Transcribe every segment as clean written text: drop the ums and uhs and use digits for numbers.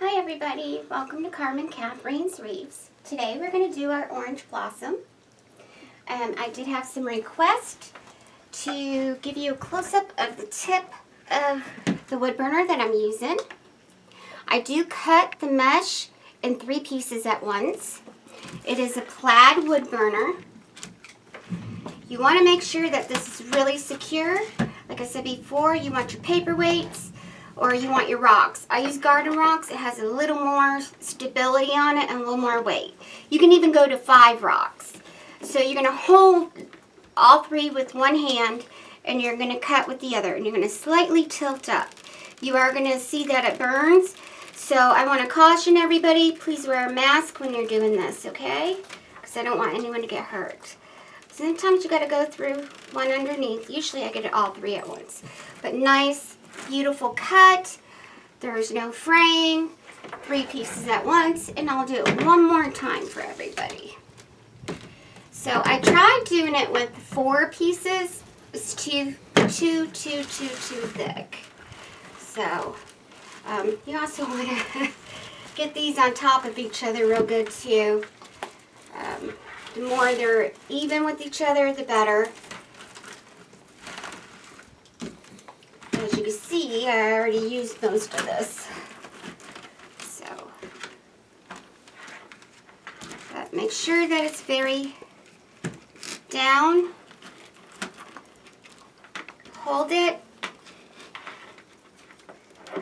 Hi everybody, welcome to Carmen, Katharine's Reefs. Today we're going to do our orange blossom. I did have some requests to give you a close-up of the tip of the wood burner that I'm using. I do cut the mesh in 3 pieces at once. It is a plaid wood burner. You want to make sure that this is really secure. Like I said before, you want your paperweights or you want your rocks. I use garden rocks. It has a little more stability on it and a little more weight. You can even go to 5 rocks. So you're going to hold all 3 with one hand and you're going to cut with the other and you're going to slightly tilt up. You are going to see that it burns. So I want to caution everybody, please wear a mask when you're doing this, okay? Because I don't want anyone to get hurt. Sometimes you got to go through one underneath. Usually I get it all 3 at once. But nice, beautiful cut. There's no fraying. 3 pieces at once. And I'll do it one more time for everybody. So I tried doing it with 4 pieces. It's too thick. So you also want to get these on top of each other real good too. The more they're even with each other, the better. As you can see, I already used most of this. So, but make sure that it's very down. Hold it.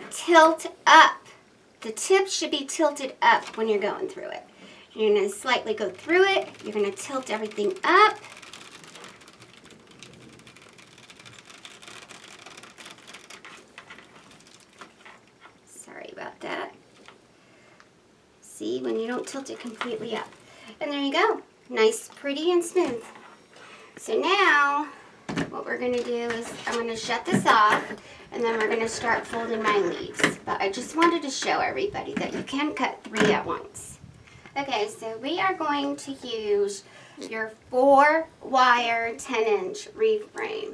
Tilt up. The tip should be tilted up when you're going through it. You're going to slightly go through it. You're going to tilt everything up. Sorry about that. See, when you don't tilt it completely up. And there you go. Nice, pretty, and smooth. So now, what we're going to do is I'm going to shut this off, and then we're going to start folding my leaves. But I just wanted to show everybody that you can cut 3 at once. Okay, so we are going to use your 4-wire 10-inch reef frame.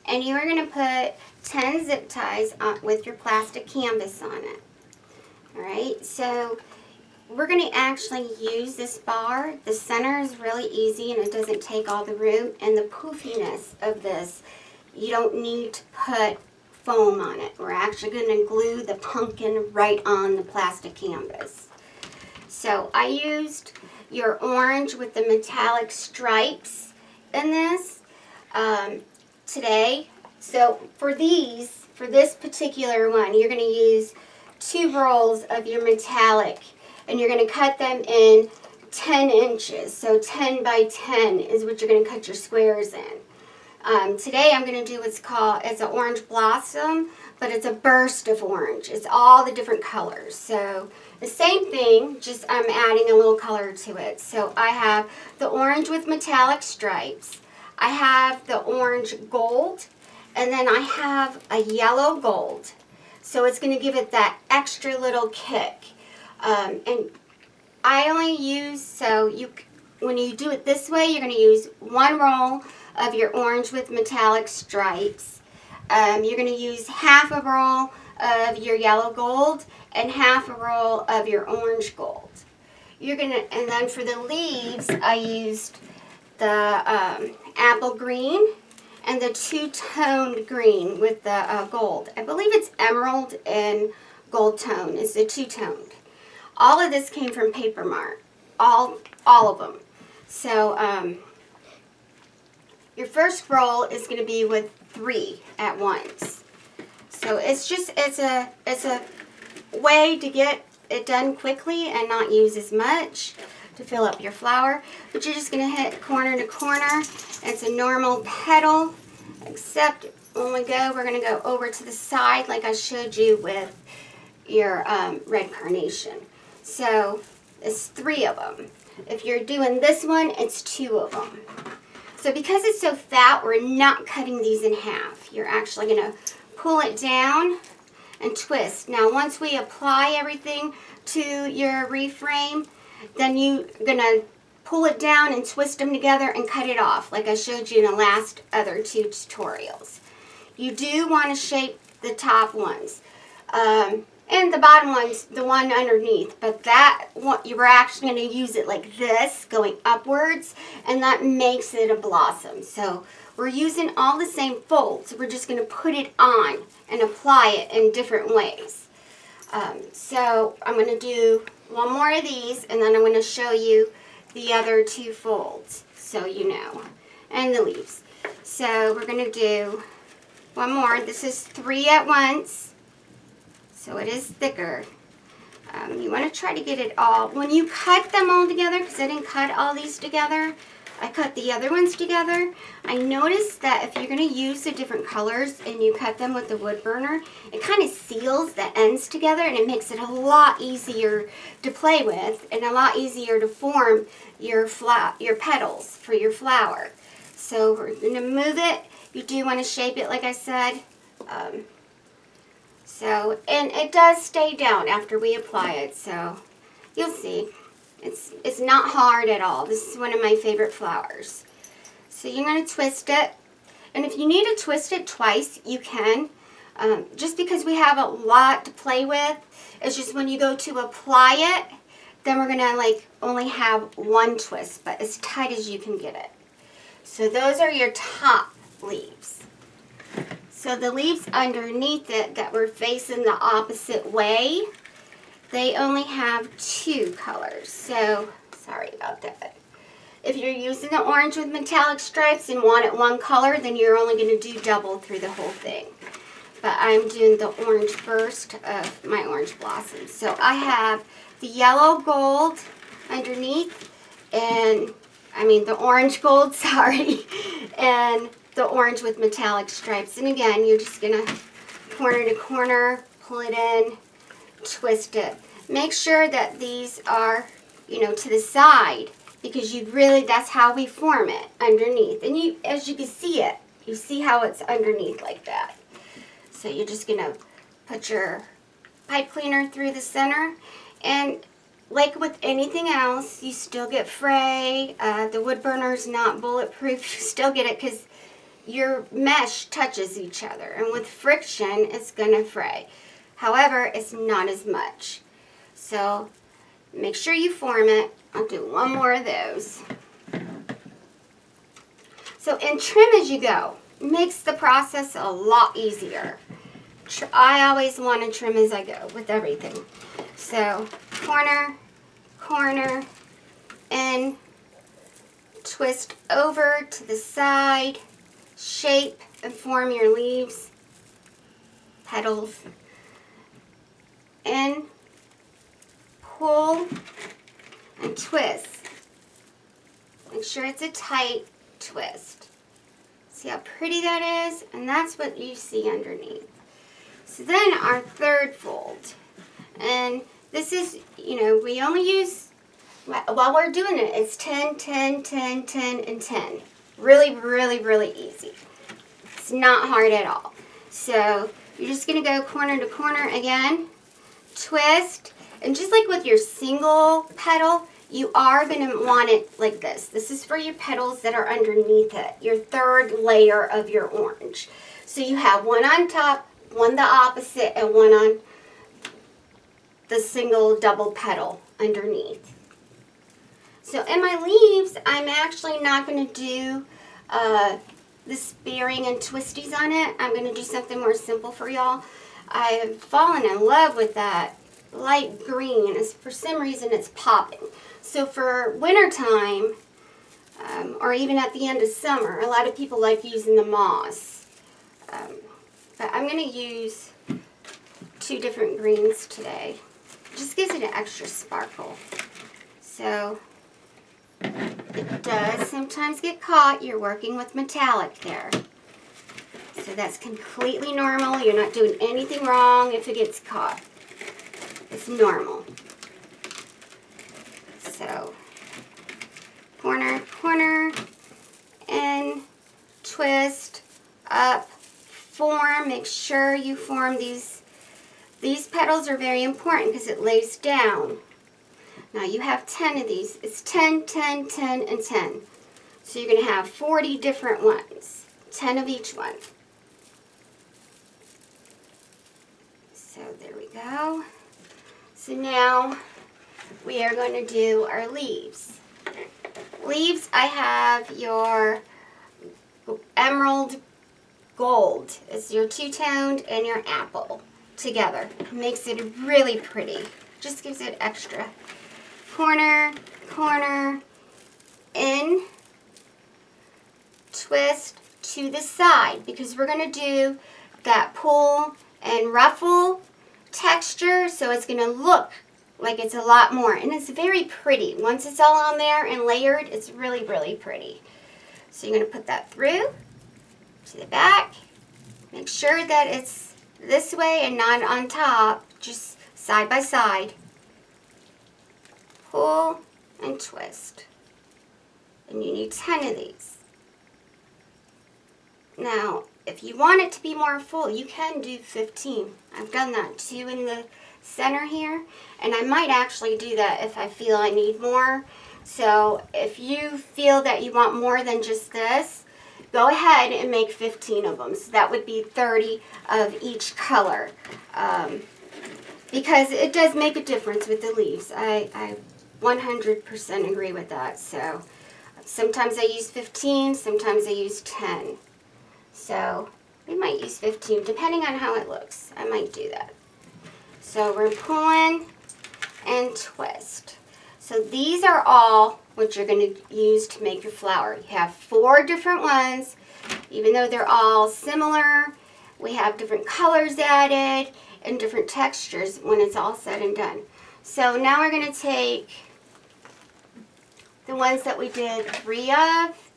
And you are going to put 10 zip ties on, with your plastic canvas on it. Alright, so we're going to actually use this bar. The center is really easy and it doesn't take all the room. And the poofiness of this, you don't need to put foam on it. We're actually going to glue the pumpkin right on the plastic canvas. So I used your orange with the metallic stripes in this today. So for this particular one, you're going to use 2 rolls of your metallic and you're going to cut them in 10 inches. So 10 by 10 is what you're going to cut your squares in. Today I'm going to do what's called, it's an orange blossom, but it's a burst of orange. It's all the different colors. So the same thing, just I'm adding a little color to it. So I have the orange with metallic stripes. I have the orange gold, and then I have a yellow gold. So it's going to give it that extra little kick. And I only use, when you do it this way, you're going to use 1 roll of your orange with metallic stripes. You're going to use half a roll of your yellow gold and half a roll of your orange gold. And then for the leaves, I used the apple green and the 2-toned green with the gold. I believe it's emerald and gold tone is the 2-toned. All of this came from Paper Mart, all of them. So your first roll is going to be with 3 at once. So it's a way to get it done quickly and not use as much to fill up your flower. But you're just going to hit corner to corner. It's a normal petal, except when we go, we're going to go over to the side like I showed you with your red carnation. So it's 3 of them. If you're doing this one, it's 2 of them. So because it's so fat, we're not cutting these in half. You're actually going to pull it down and twist. Now once we apply everything to your reef frame, then you're going to pull it down and twist them together and cut it off like I showed you in the last other 2 tutorials. You do want to shape the top ones. And the bottom one's the one underneath, but that one, you were actually going to use it like this, going upwards, and that makes it a blossom. So we're using all the same folds. We're just going to put it on and apply it in different ways. So I'm going to do one more of these, and then I'm going to show you the other two folds, so you know, and the leaves. So we're going to do one more. This is 3 at once, so it is thicker. You want to try to get it all. When you cut them all together, because I didn't cut all these together, I cut the other ones together. I noticed that if you're going to use the different colors and you cut them with the wood burner, it kind of seals the ends together and it makes it a lot easier to play with and a lot easier to form your petals for your flower. So we're going to move it. You do want to shape it like I said. And it does stay down after we apply it, so you'll see. It's not hard at all. This is one of my favorite flowers. So you're going to twist it. And if you need to twist it twice, you can. Just because we have a lot to play with, it's just when you go to apply it, then we're going to only have one twist, but as tight as you can get it. So those are your top leaves. So the leaves underneath it that were facing the opposite way, they only have 2 colors, so sorry about that. If you're using the orange with metallic stripes and want it one color, then you're only going to do double through the whole thing. But I'm doing the orange first of my orange blossoms. So I have the yellow gold underneath, and the orange gold, sorry, and the orange with metallic stripes. And again, you're just going to corner to corner, pull it in, twist it. Make sure that these are, to the side, because that's how we form it underneath. And as you can see it, you see how it's underneath like that. So you're just going to put your pipe cleaner through the center, and like with anything else, you still get fray. The wood burner's not bulletproof. You still get it because your mesh touches each other, and with friction, it's going to fray. However, it's not as much. So make sure you form it. I'll do one more of those. So, and trim as you go. Makes the process a lot easier. I always want to trim as I go with everything. So, corner, corner, and twist over to the side, shape and form your leaves, petals, and pull and twist. Make sure it's a tight twist. See how pretty that is? And that's what you see underneath. So then our third fold. And this is, we only use, while we're doing it, it's 10, 10, 10, 10, and 10. Really, really, really easy. It's not hard at all. So you're just going to go corner to corner again, twist, and just like with your single petal, you are going to want it like this. This is for your petals that are underneath it, your third layer of your orange. So you have one on top, one the opposite, and one on the single double petal underneath. So in my leaves, I'm actually not going to do the spearing and twisties on it. I'm going to do something more simple for y'all. I've fallen in love with that light green. For some reason, it's popping. So for wintertime, or even at the end of summer, a lot of people like using the moss. But I'm going to use 2 different greens today. It just gives it an extra sparkle. So it does sometimes get caught. You're working with metallic there. So that's completely normal. You're not doing anything wrong if it gets caught. It's normal. So corner, corner, and twist, up, form. Make sure you form these. These petals are very important because it lays down. Now you have 10 of these. It's 10, 10, 10, and 10. So you're going to have 40 different ones. 10 of each one. So there we go. So now we are going to do our leaves. Leaves, I have your emerald gold. It's your two-toned and your apple together. Makes it really pretty. Just gives it extra. Corner, corner, in, twist to the side, because we're going to do that pull and ruffle texture, so it's going to look like it's a lot more, and it's very pretty. Once it's all on there and layered, it's really, really pretty. So you're going to put that through to the back. Make sure that it's this way and not on top, just side by side. Pull and twist. And you need 10 of these. Now, if you want it to be more full, you can do 15. I've done that, 2 in the center here, and I might actually do that if I feel I need more. So if you feel that you want more than just this, go ahead and make 15 of them. So that would be 30 of each color, because it does make a difference with the leaves. I 100% agree with that. So sometimes I use 15, sometimes I use 10. So we might use 15 depending on how it looks. I might do that. So we're pulling and twist. So these are all what you're going to use to make your flower. You have 4 different ones. Even though they're all similar, we have different colors added and different textures when it's all said and done. So now we're going to take the ones that we did 3 of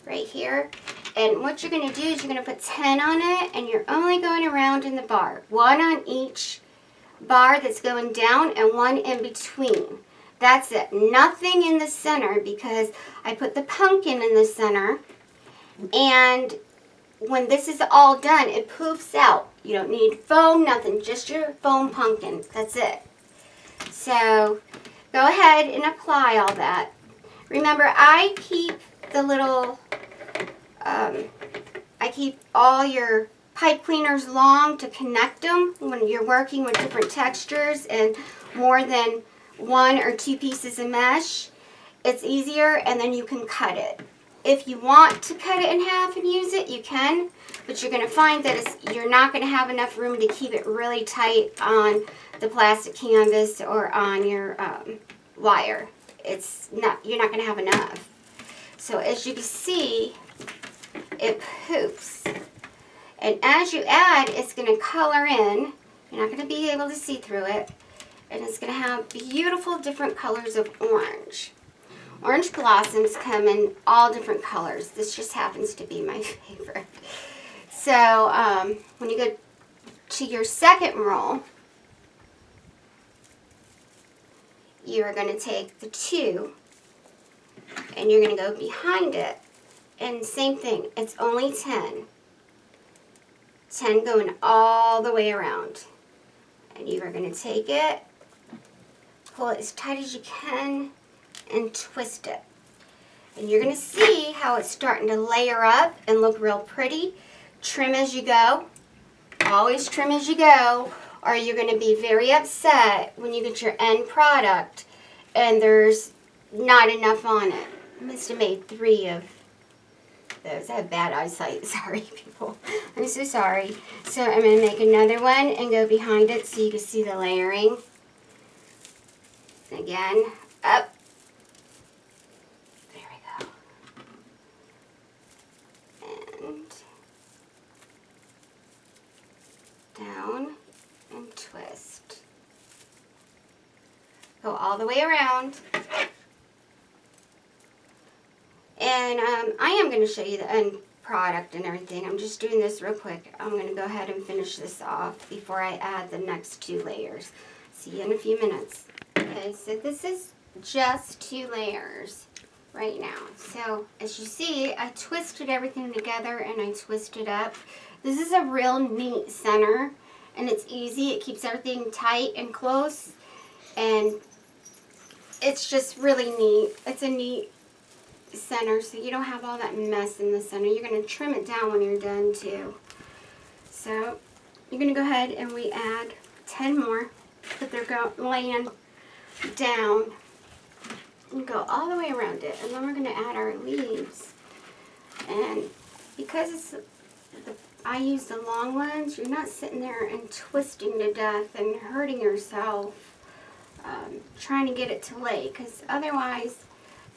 right here. And what you're going to do is you're going to put 10 on it, and you're only going around in the bar. 1 on each bar that's going down and 1 in between. That's it. Nothing in the center, because I put the pumpkin in the center, and when this is all done, it poofs out. You don't need foam, nothing, just your foam pumpkin. That's it. So go ahead and apply all that. Remember, I keep the little, I keep all your pipe cleaners long to connect them when you're working with different textures and more than 1 or 2 pieces of mesh. It's easier, and then you can cut it. If you want to cut it in half and use it, you can, but you're going to find that you're not going to have enough room to keep it really tight on the plastic canvas or on your wire. You're not going to have enough. So as you can see, it poofs. And as you add, it's going to color in. You're not going to be able to see through it. And it's going to have beautiful different colors of orange. Orange blossoms come in all different colors. This just happens to be my favorite. So when you go to your second roll, you are going to take the 2 and you're going to go behind it. And same thing, it's only 10. 10 going all the way around. And you are going to take it, pull it as tight as you can, and twist it. And you're going to see how it's starting to layer up and look real pretty. Trim as you go. Always trim as you go, or you're going to be very upset when you get your end product and there's not enough on it. I must have made 3 of those. I have bad eyesight. Sorry, people. I'm so sorry. So I'm going to make another one and go behind it so you can see the layering. Again, up. There we go. And down and twist. Go all the way around. And I am going to show you the end product and everything. I'm just doing this real quick. I'm going to go ahead and finish this off before I add the next 2 layers. See you in a few minutes. Okay, so this is just 2 layers right now. So as you see, I twisted everything together and I twisted up. This is a real neat center, and it's easy. It keeps everything tight and close, and it's just really neat. It's a neat center, so you don't have all that mess in the center. You're going to trim it down when you're done too. So you're going to go ahead and we add 10 more that they're laying down and go all the way around it. And then we're going to add our leaves. And because I use the long ones, you're not sitting there and twisting to death and hurting yourself trying to get it to lay, because otherwise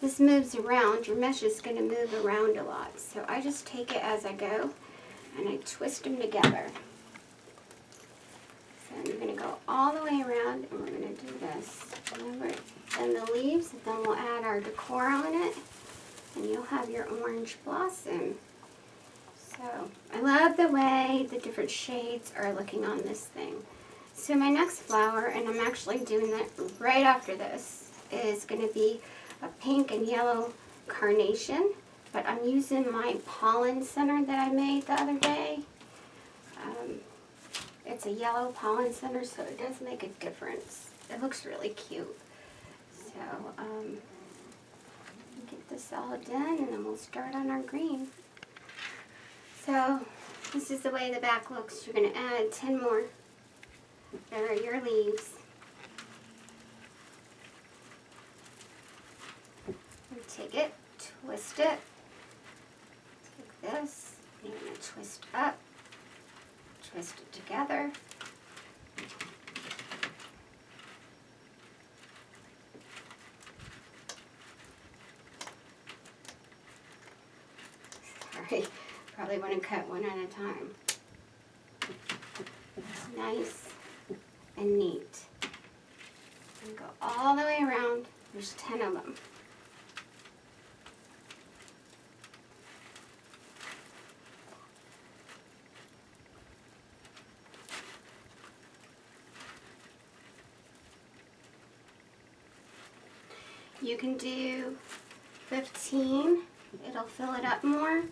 this moves around. Your mesh is going to move around a lot. So I just take it as I go and I twist them together. So you're going to go all the way around, and we're going to do this. And the leaves, and then we'll add our decor on it, and you'll have your orange blossom. So I love the way the different shades are looking on this thing. So my next flower, and I'm actually doing that right after this, is going to be a pink and yellow carnation. But I'm using my pollen center that I made the other day. It's a yellow pollen center, so it does make a difference. It looks really cute. So get this all done, and then we'll start on our green. So this is the way the back looks. You're going to add 10 more. There are your leaves. And take it, twist it. Take this, and you're going to twist up, twist it together. Sorry, probably want to cut one at a time. It's nice and neat. And go all the way around. There's 10 of them. You can do 15. It'll fill it up more.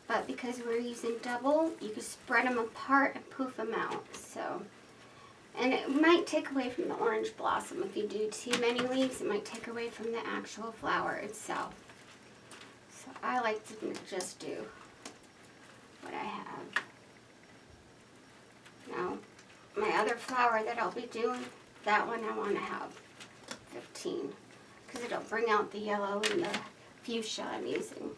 But because we're using double, you can spread them apart and poof them out. So, and it might take away from the orange blossom. If you do too many leaves, it might take away from the actual flower itself. So I like to just do what I have. Now, my other flower that I'll be doing, that one I want to have 15. Because it'll bring out the yellow and the fuchsia I'm using.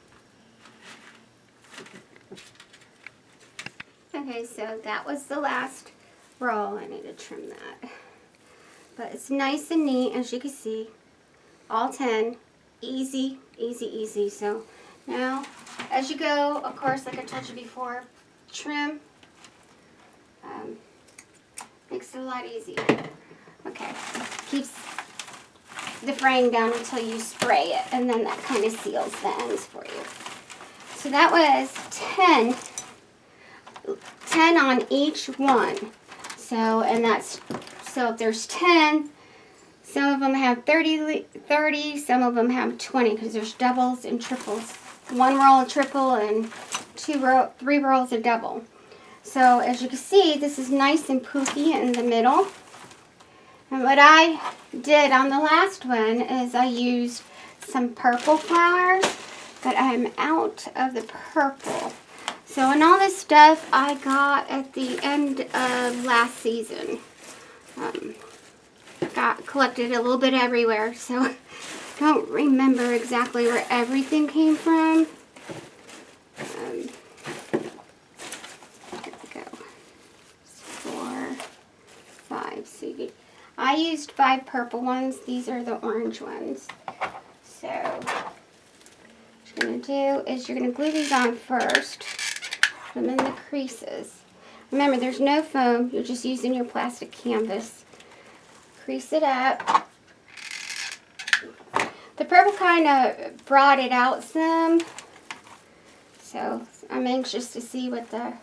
Okay, so that was the last roll. I need to trim that. But it's nice and neat, as you can see. All 10. Easy, easy, easy. So now, as you go, of course, like I told you before, trim. Makes it a lot easier. Okay, keeps the fraying down until you spray it, and then that kind of seals the ends for you. So that was 10 on each one. So, and that's, so if there's 10, some of them have 30, some of them have 20, because there's doubles and triples. One roll of triple and 3 rolls of double. So as you can see, this is nice and poofy in the middle. And what I did on the last one is I used some purple flowers, but I'm out of the purple. So, and all this stuff I got at the end of last season. Got collected a little bit everywhere, so I don't remember exactly where everything came from. Here we go. 4, 5. So I used 5 purple ones. These are the orange ones. So what you're going to do is you're going to glue these on first. Put them in the creases. Remember, there's no foam. You're just using your plastic canvas. Crease it up. The purple kind of brought it out some. So I'm anxious to see what the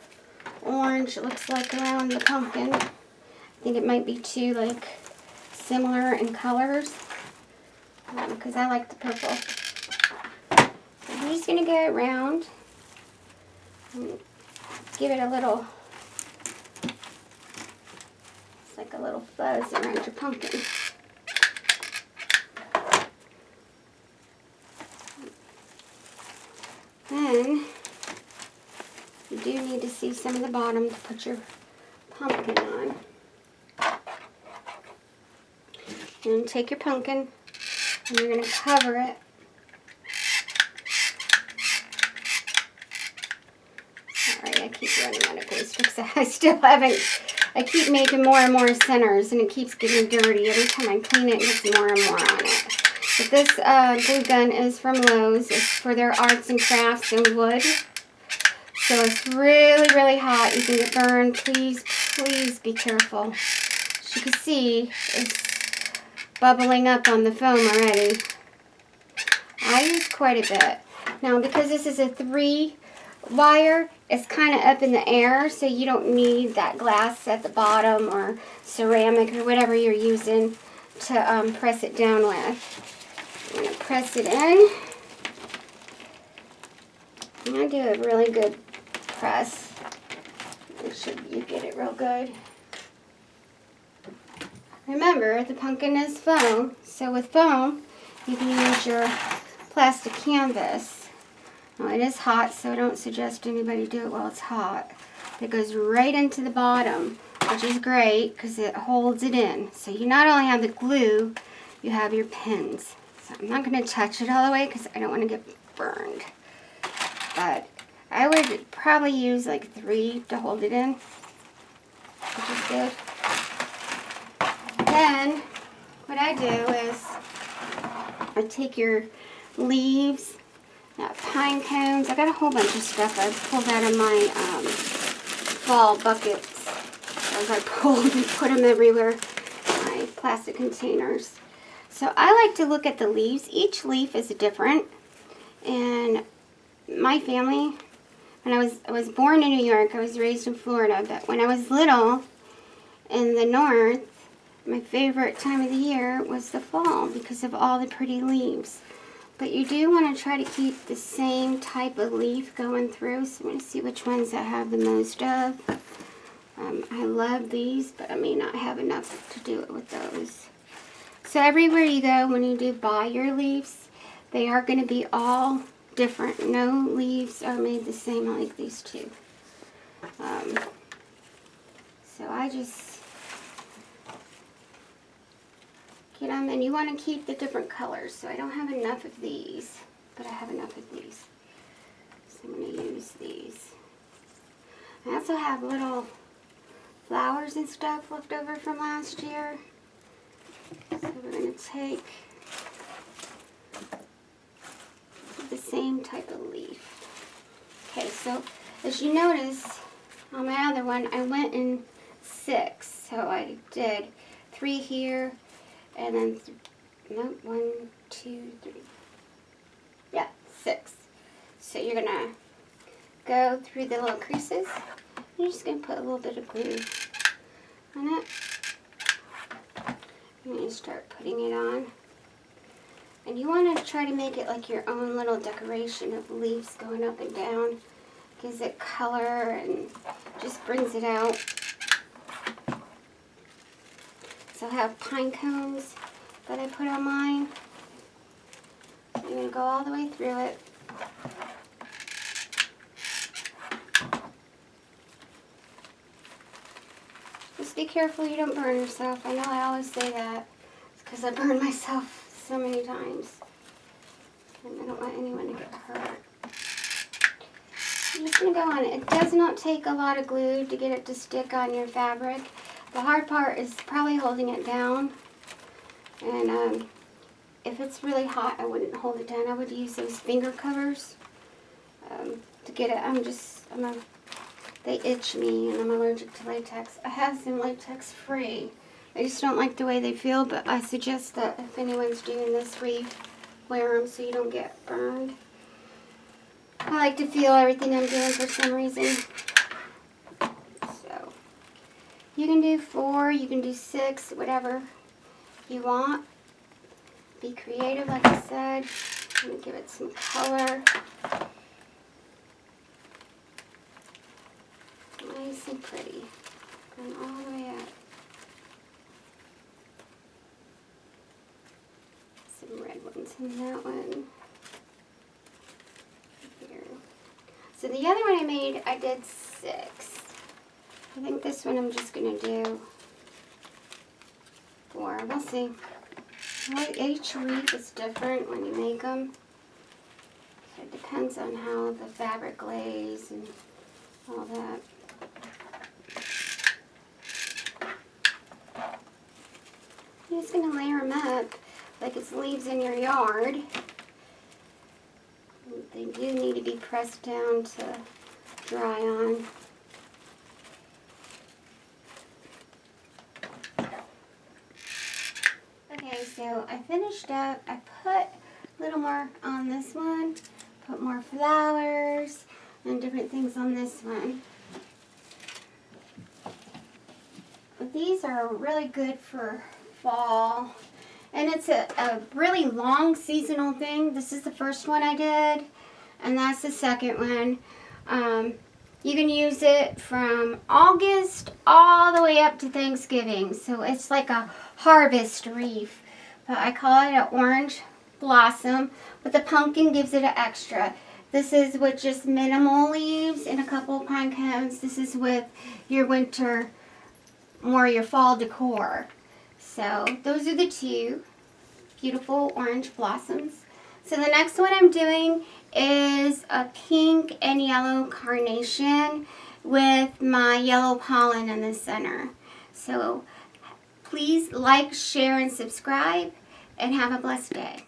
orange looks like around the pumpkin. I think it might be too similar in colors, because I like the purple. So I'm just going to go around and give it a little, it's like a little fuzz around your pumpkin. Then you do need to see some of the bottom to put your pumpkin on. You're going to take your pumpkin and you're going to cover it. Alright, I keep running out of glue sticks. I still haven't, I keep making more and more centers and it keeps getting dirty. Every time I clean it, it gets more and more on it. But this glue gun is from Lowe's. It's for their arts and crafts and wood. So it's really, really hot. You can get burned. Please, please be careful. As you can see, it's bubbling up on the foam already. I use quite a bit. Now, because this is a 3-wire, it's kind of up in the air, so you don't need that glass at the bottom or ceramic or whatever you're using to press it down with. I'm going to press it in. I'm going to do a really good press. Make sure you get it real good. Remember, the pumpkin is foam, so with foam, you can use your plastic canvas. Now, it is hot, so I don't suggest anybody do it while it's hot. It goes right into the bottom, which is great because it holds it in. So you not only have the glue, you have your pins. So I'm not going to touch it all the way because I don't want to get burned. But I would probably use like 3 to hold it in, which is good. Then what I do is I take your leaves, pine cones. I got a whole bunch of stuff I pulled out of my fall buckets. As I pulled and put them everywhere in my plastic containers. So I like to look at the leaves. Each leaf is different. And my family, when I was born in New York, I was raised in Florida, but when I was little in the north, my favorite time of the year was the fall because of all the pretty leaves. But you do want to try to keep the same type of leaf going through. So I'm going to see which ones I have the most of. I love these, but I may not have enough to do it with those. So everywhere you go, when you do buy your leaves, they are going to be all different. No leaves are made the same. I like these two. So I just get them, and you want to keep the different colors. So I don't have enough of these, but I have enough of these. So I'm going to use these. I also have little flowers and stuff left over from last year. So we're going to take the same type of leaf. Okay, so as you notice on my other one, I went in 6. So I did 3 here, and then, no, 1, 2, 3. Yeah, 6. So you're going to go through the little creases. You're just going to put a little bit of glue on it. And you start putting it on. And you want to try to make it like your own little decoration of leaves going up and down. Gives it color and just brings it out. So I have pine cones that I put on mine. So I'm going to go all the way through it. Just be careful you don't burn yourself. I know I always say that. It's because I burned myself so many times. And I don't want anyone to get hurt. I'm just going to go on it. It does not take a lot of glue to get it to stick on your fabric. The hard part is probably holding it down. And if it's really hot, I wouldn't hold it down. I would use those finger covers to get it. They itch me, and I'm allergic to latex. I have some latex free. I just don't like the way they feel, but I suggest that if anyone's doing this, wear them so you don't get burned. I like to feel everything I'm doing for some reason. So, you can do 4, you can do 6, whatever you want. Be creative, like I said. I'm going to give it some color. Nice and pretty. And all the way up. Some red ones in that one. Here. So the other one I made, I did 6. I think this one I'm just going to do 4. We'll see. Well, each wreath is different when you make them. So it depends on how the fabric lays and all that. You're just going to layer them up like it's leaves in your yard. They do need to be pressed down to dry on. Okay, so I finished up. I put a little more on this one, put more flowers and different things on this one. But these are really good for fall. And it's a really long seasonal thing. This is the first one I did, and that's the second one. You can use it from August all the way up to Thanksgiving. So it's like a harvest wreath. But I call it an orange blossom, but the pumpkin gives it an extra. This is with just minimal leaves and a couple of pine cones. This is with your winter, more your fall decor. So those are the two beautiful orange blossoms. So the next one I'm doing is a pink and yellow carnation with my yellow pollen in the center. So please like, share, and subscribe, and have a blessed day.